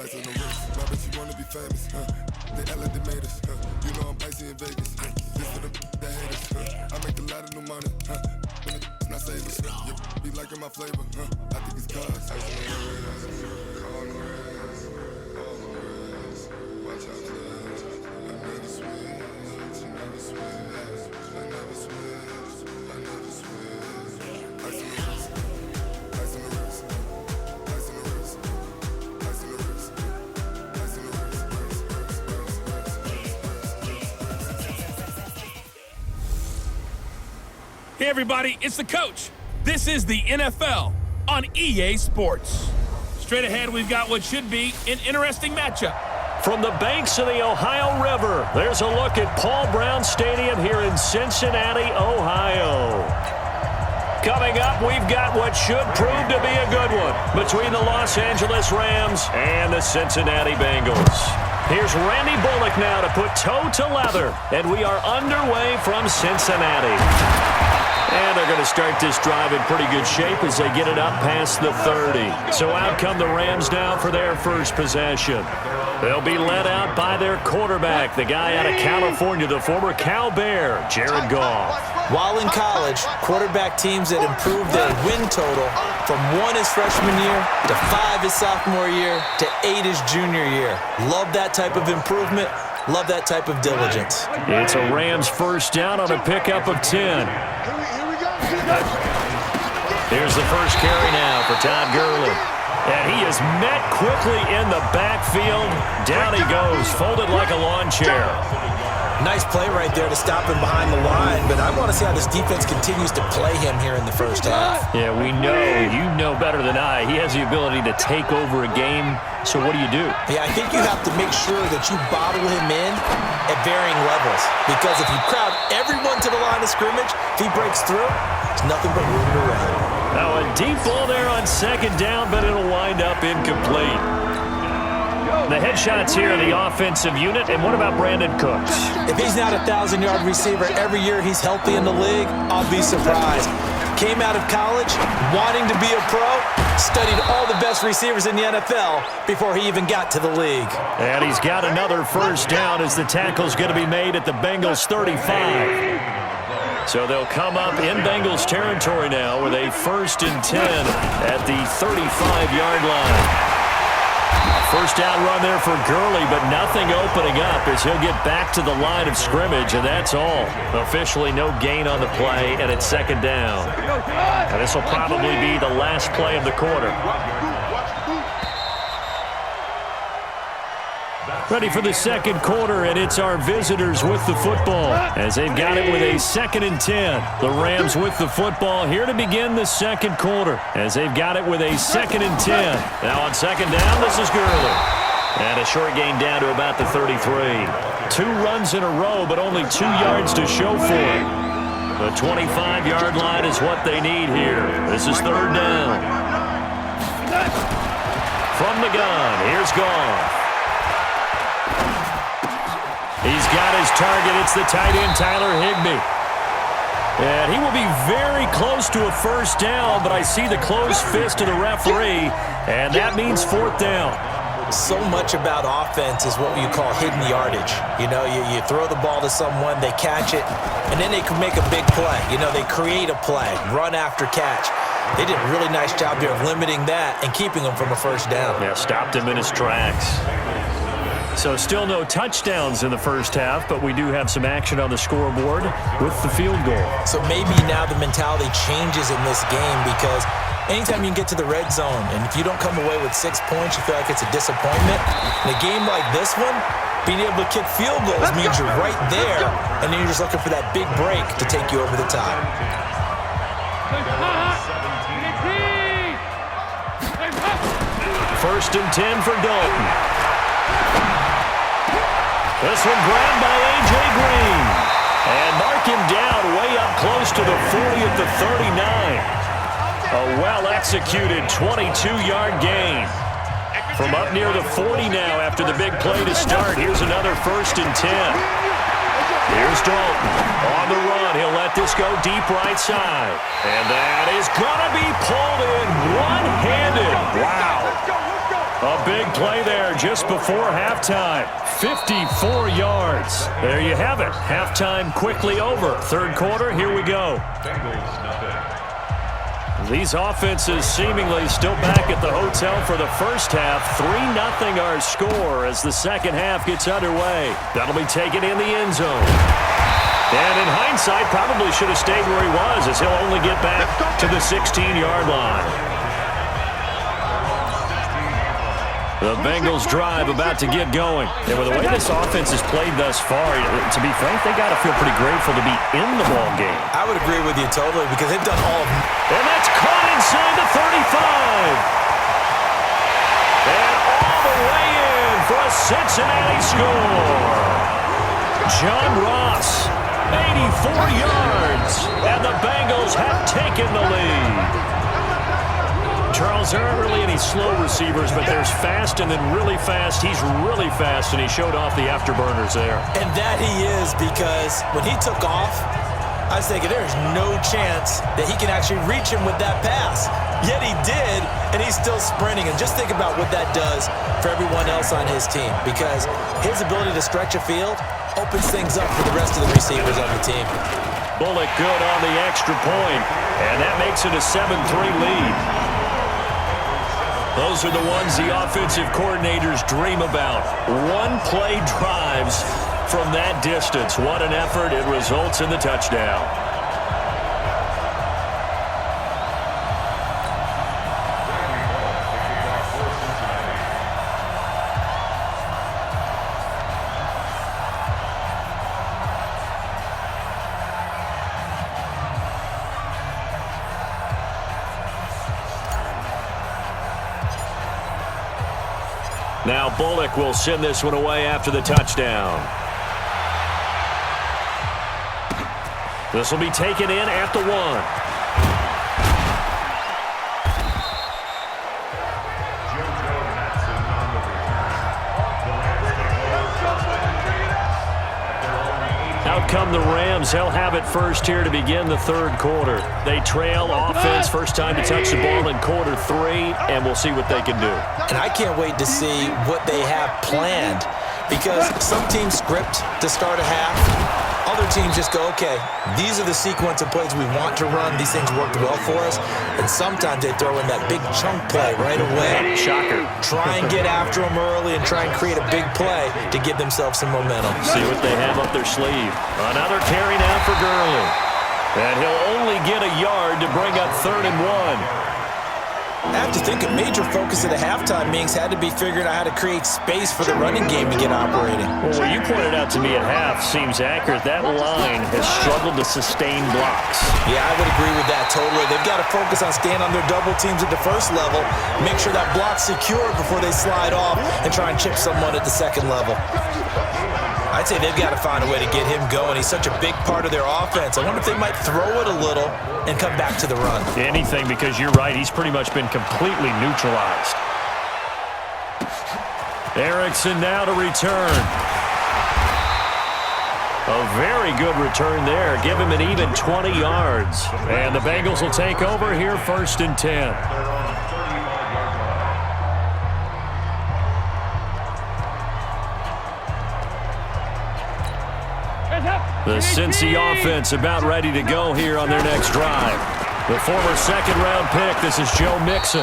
Ice on the wrist, my bitch, you wanna be famous, They act like they made us, You know I'm icy in Vegas, This for the that haters, I make a lot of new money, When it's not savers, Be liking my flavor, I think it's cause Ice on the wrist, call on the wrist, all the wrist, watch out flash, I never switch, I never switch, I never switch, I never switch, Ice on the wrist, ice on the wrist, ice on the wrist, ice on the wrist, ice on the wrist, Hey everybody, it's the coach. This is the NFL on EA Sports. Straight ahead, we've got what should be an interesting matchup. From the banks of the Ohio River, there's a look at Paul Brown Stadium here in Cincinnati, Ohio. Coming up, we've got what should prove to be a good one between the Los Angeles Rams and the Cincinnati Bengals. Here's Randy Bullock now to put toe to leather, and we are underway from Cincinnati. And they're going to start this drive in pretty good shape as they get it up past the 30. So out come the Rams now for their first possession. They'll be led out by their quarterback, the guy out of California, the former Cal Bear, Jared Goff. While in college, quarterback teams that improved their win total from 1 his freshman year to 5 his sophomore year to 8 his junior year. Love that type of improvement. Love that type of diligence. It's a Rams first down on a pickup of 10. Here's the first carry now for Todd Gurley. And he is met quickly in the backfield. Down he goes, folded like a lawn chair. Nice play right there to stop him behind the line, but I want to see how this defense continues to play him here in the first half. Yeah, we know. You know better than I. He has the ability to take over a game, so what do you do? Yeah, I think you have to make sure that you bottle him in at varying levels, because if you crowd everyone to the line of scrimmage, if he breaks through, it's nothing but room to run. Now a deep ball there on second down, but it'll wind up incomplete. The headshots here of the offensive unit, and what about Brandon Cooks? If he's not a 1,000-yard receiver every year he's healthy in the league, I'll be surprised. Came out of college wanting to be a pro, studied all the best receivers in the NFL before he even got to the league. And he's got another first down as the tackle's going to be made at the Bengals 35. So they'll come up in Bengals territory now with a 1st and 10 at the 35-yard line. First down run there for Gurley, but nothing opening up as he'll get back to the line of scrimmage, and that's all. Officially no gain on the play, and it's second down. And this will probably be the last play of the quarter. Ready for the second quarter, and it's our visitors with the football as they've got it with a 2nd and 10. The Rams with the football here to begin the second quarter as they've got it with a 2nd and 10. Now on second down, this is Gurley. And a short gain down to about the 33. 2 runs in a row, but only 2 yards to show for it. The 25-yard line is what they need here. This is 3rd down. From the gun, here's Goff. He's got his target. It's the tight end, Tyler Higbee. And he will be very close to a first down, but I see the closed fist of the referee, and that means 4th down. So much about offense is what you call hidden yardage. You know, you throw the ball to someone, they catch it, and then they can make a big play. You know, they create a play, run after catch. They did a really nice job here of limiting that and keeping him from a first down. Yeah, stopped him in his tracks. So still no touchdowns in the first half, but we do have some action on the scoreboard with the field goal. So maybe now the mentality changes in this game, because anytime you can get to the red zone, and if you don't come away with 6 points, you feel like it's a disappointment. In a game like this one, being able to kick field goals means you're right there, and then you're just looking for that big break to take you over the top. First and 10 for Dalton. This one grabbed by A.J. Green. And mark him down way up close to the 40 at the 39. A well-executed 22-yard gain. From up near the 40 now after the big play to start. Here's another 1st and 10. Here's Dalton on the run. He'll let this go deep right side. And that is going to be pulled in one-handed. Wow. A A big play there just before halftime. 54 yards. There you have it. Halftime quickly over. Third quarter, here we go. These offenses seemingly still back at the hotel for the first half. 3-0 our score as the second half gets underway. That'll be taken in the end zone. And in hindsight, probably should have stayed where he was as he'll only get back to the 16-yard line. The Bengals drive about to get going. And with the way this offense has played thus far, to be frank, they got to feel pretty grateful to be in the ball game. I would agree with you totally because they've done all of them. And that's caught inside the 35. And all the way in for a Cincinnati score. John Ross, 84 yards. And the Bengals have taken the lead. Charles, there aren't really any slow receivers, but there's fast and then really fast. He's really fast, and he showed off the afterburners there. And that he is, because when he took off, I was thinking there's no chance that he can actually reach him with that pass. Yet he did, and he's still sprinting. And just think about what that does for everyone else on his team, because his ability to stretch a field opens things up for the rest of the receivers on the team. Bullock good on the extra point, and that makes it a 7-3 lead. Those are the ones the offensive coordinators dream about. One-play drives from that distance. What an effort. It results in the touchdown. Now Bullock will send this one away after the touchdown. This will be taken in at the 1. Out come the Rams. They'll have it first here to begin the third quarter. They trail offense, first time to touch the ball in quarter 3, and we'll see what they can do. And I can't wait to see what they have planned, because some teams script to start a half. Other teams just go, okay, these are the sequence of plays we want to run. These things worked well for us. And sometimes they throw in that big chunk play right away. Shocker. Try and get after them early and try and create a big play to give themselves some momentum. See what they have up their sleeve. Another carry now for Gurley. And he'll only get a yard to bring up 3rd and 1. I have to think a major focus of the halftime meetings had to be figuring out how to create space for the running game to get operating. Well, what you pointed out to me at half seems accurate. That line has struggled to sustain blocks. Yeah, I would agree with that totally. They've got to focus on staying on their double teams at the first level, make sure that block's secure before they slide off and try and chip someone at the second level. I'd say they've got to find a way to get him going. He's such a big part of their offense. I wonder if they might throw it a little and come back to the run. Anything, because you're right. He's pretty much been completely neutralized. Erickson now to return. A very good return there. Give him an even 20 yards. And the Bengals will take over here 1st and 10. The Cincy offense about ready to go here on their next drive. The former second-round pick, this is Joe Mixon.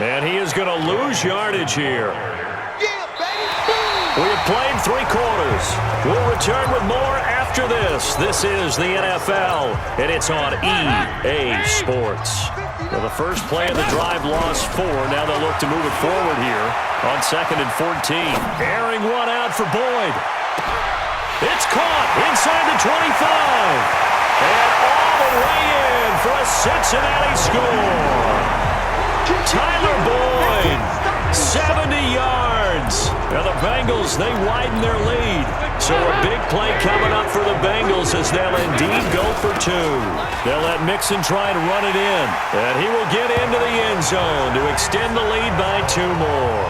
And he is going to lose yardage here. We have played 3 quarters. We'll return with more after this. This is the NFL, and it's on EA Sports. Well, the first play of the drive lost 4. Now they'll look to move it forward here on 2nd and 14. Airing one out for Boyd. It's caught inside the 25. And all the way in for a Cincinnati score. Tyler Boyd, 70 yards. Now the Bengals, they widen their lead. So a big play coming up for the Bengals as they'll indeed go for 2. They'll let Mixon try to run it in. And he will get into the end zone to extend the lead by 2 more.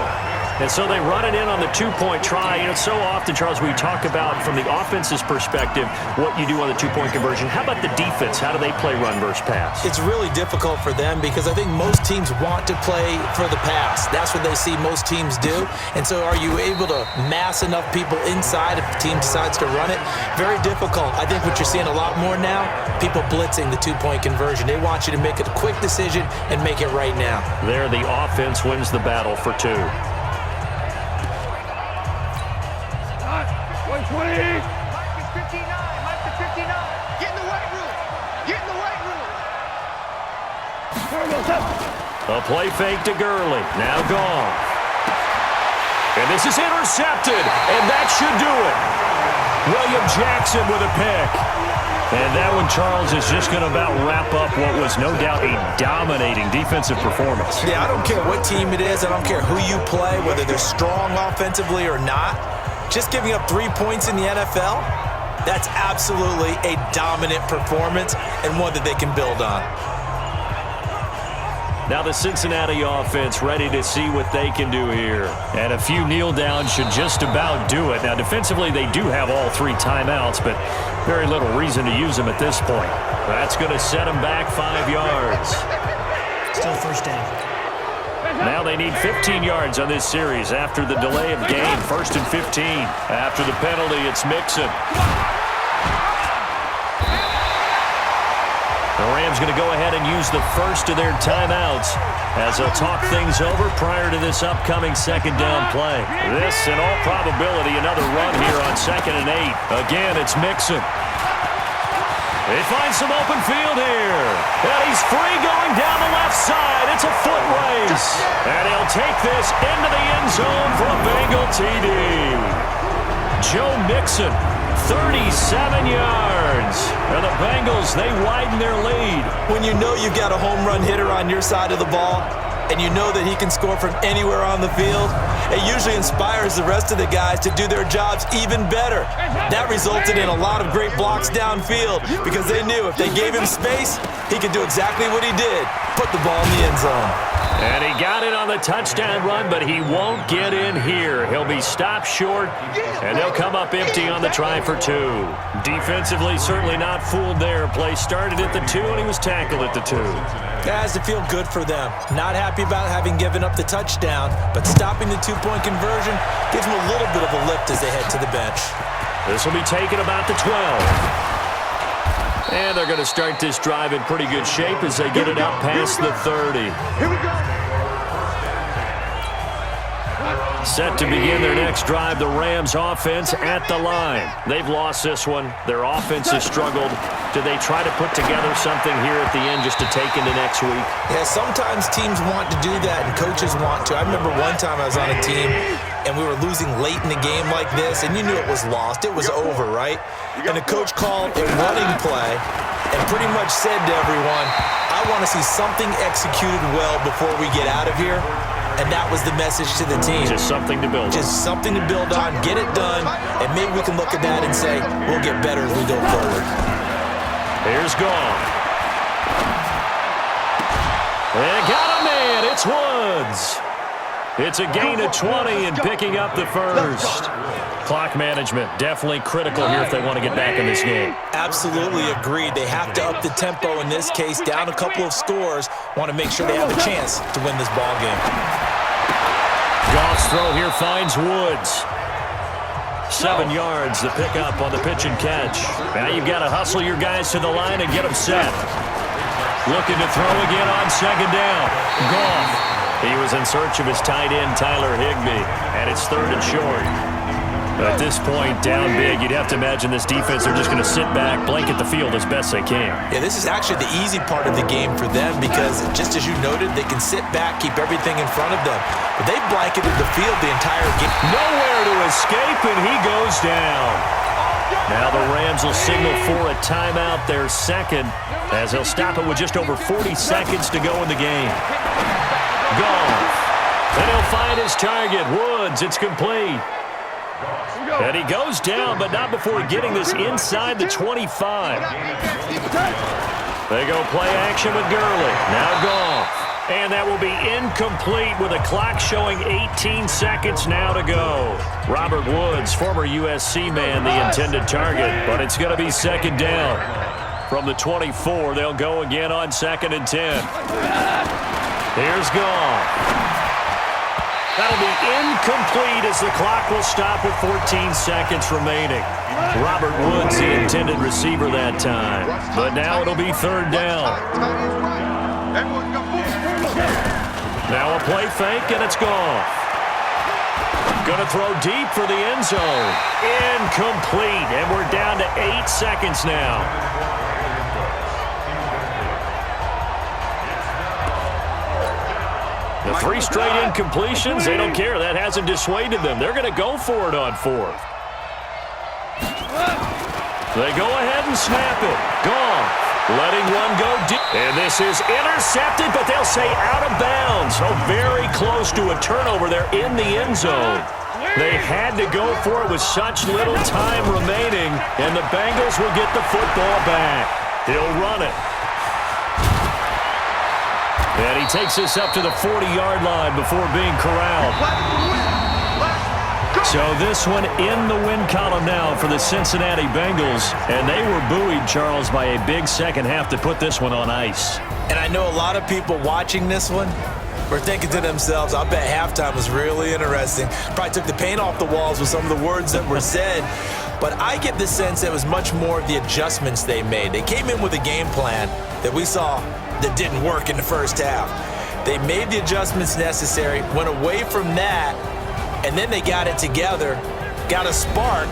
And so they run it in on the two-point try. You know, so often, Charles, we talk about from the offense's perspective what you do on the two-point conversion. How about the defense? How do they play run versus pass? It's really difficult for them because I think most teams want to play for the pass. That's what they see most teams do. And so are you able to mass enough people inside if the team decides to run it? Very difficult. I think what you're seeing a lot more now, people blitzing the two-point conversion. They want you to make a quick decision and make it right now. There, the offense wins the battle for two. 120. Mike is 59. Mike is 59. Get in the weight room. Get in the weight room. A play fake to Gurley. Now gone. And this is intercepted. And that should do it. William Jackson with a pick. And that one, Charles, is just going to about wrap up what was no doubt a dominating defensive performance. Yeah, I don't care what team it is. I don't care who you play, whether they're strong offensively or not. Just giving up 3 points in the NFL, that's absolutely a dominant performance and one that they can build on. Now the Cincinnati offense ready to see what they can do here. And a few kneel downs should just about do it. Now defensively they do have all 3 timeouts, but very little reason to use them at this point. That's going to set them back 5 yards. Still first down. Now they need 15 yards on this series after the delay of game. 1st and 15. After the penalty, it's Mixon. The Rams going to go ahead and use the first of their timeouts as they'll talk things over prior to this upcoming second down play. This, in all probability, another run here on 2nd and 8. Again, it's Mixon. They find some open field here. And he's free going down the left side. It's a foot race. And he'll take this into the end zone for a Bengal TD. Joe Mixon, 37 yards. And the Bengals, they widen their lead. When you know you've got a home run hitter on your side of the ball, and you know that he can score from anywhere on the field, it usually inspires the rest of the guys to do their jobs even better. That resulted in a lot of great blocks downfield because they knew if they gave him space, he could do exactly what he did, put the ball in the end zone. And he got it on the touchdown run, but he won't get in here. He'll be stopped short, and they'll come up empty on the try for 2. Defensively, certainly not fooled there. Play started at the 2, and he was tackled at the 2. It has to feel good for them. Not happy about having given up the touchdown, but stopping the two-point conversion gives them a little bit of a lift as they head to the bench. This will be taken about the 12. And they're going to start this drive in pretty good shape as they get it up past the 30. Here we go. Set to begin their next drive, the Rams offense at the line. They've lost this one. Their offense has struggled. Do they try to put together something here at the end just to take into next week? Yeah, sometimes teams want to do that and coaches want to. I remember one time I was on a team and we were losing late in the game like this, and you knew it was lost. It was over, right? And the coach called a running play and pretty much said to everyone, I want to see something executed well before we get out of here. And that was the message to the team. Just something to build on. Just something to build on, get it done, and maybe we can look at that and say, we'll get better as we go forward. Here's Gone. And got a man. It's Woods. It's a gain of 20 and picking up the first. Clock management definitely critical here if they want to get back in this game. Absolutely agreed. They have to up the tempo in this case, down a couple of scores. Want to make sure they have a chance to win this ball game. Goff's throw here finds Woods. 7 yards, the pickup on the pitch and catch. Now you've got to hustle your guys to the line and get them set. Looking to throw again on 2nd down. Goff. He was in search of his tight end, Tyler Higbee, and it's 3rd and short. At this point, down big, you'd have to imagine this defense, they're just going to sit back, blanket the field as best they can. Yeah, this is actually the easy part of the game for them because, just as you noted, they can sit back, keep everything in front of them. But they blanketed the field the entire game. Nowhere to escape, and he goes down. Now the Rams will signal for a timeout, their second, as they'll stop it with just over 40 seconds to go in the game. Goff. And he'll find his target, Woods. It's complete. And he goes down, but not before getting this inside the 25. They go play action with Gurley. Now Goff. And that will be incomplete with a clock showing 18 seconds now to go. Robert Woods, former USC man, the intended target, but it's going to be second down. From the 24, they'll go again on 2nd and 10. Here's Goff. That'll be incomplete as the clock will stop with 14 seconds remaining. Robert Woods, the intended receiver that time. But now it'll be 3rd down. Now a play fake, and it's Goff. Going to throw deep for the end zone. Incomplete, and we're down to 8 seconds now. The 3 straight incompletions, they don't care. That hasn't dissuaded them. They're going to go for it on 4th. They go ahead and snap it. Goff letting one go deep. And this is intercepted, but they'll say out of bounds. So very close to a turnover there in the end zone. They had to go for it with such little time remaining, and the Bengals will get the football back. He'll run it. And he takes this up to the 40-yard line before being corralled. So this one in the win column now for the Cincinnati Bengals. And they were buoyed, Charles, by a big second half to put this one on ice. And I know a lot of people watching this one were thinking to themselves, I bet halftime was really interesting. Probably took the paint off the walls with some of the words that were said. But I get the sense it was much more of the adjustments they made. They came in with a game plan that we saw that didn't work in the first half. They made the adjustments necessary, went away from that, and then they got it together, got a spark.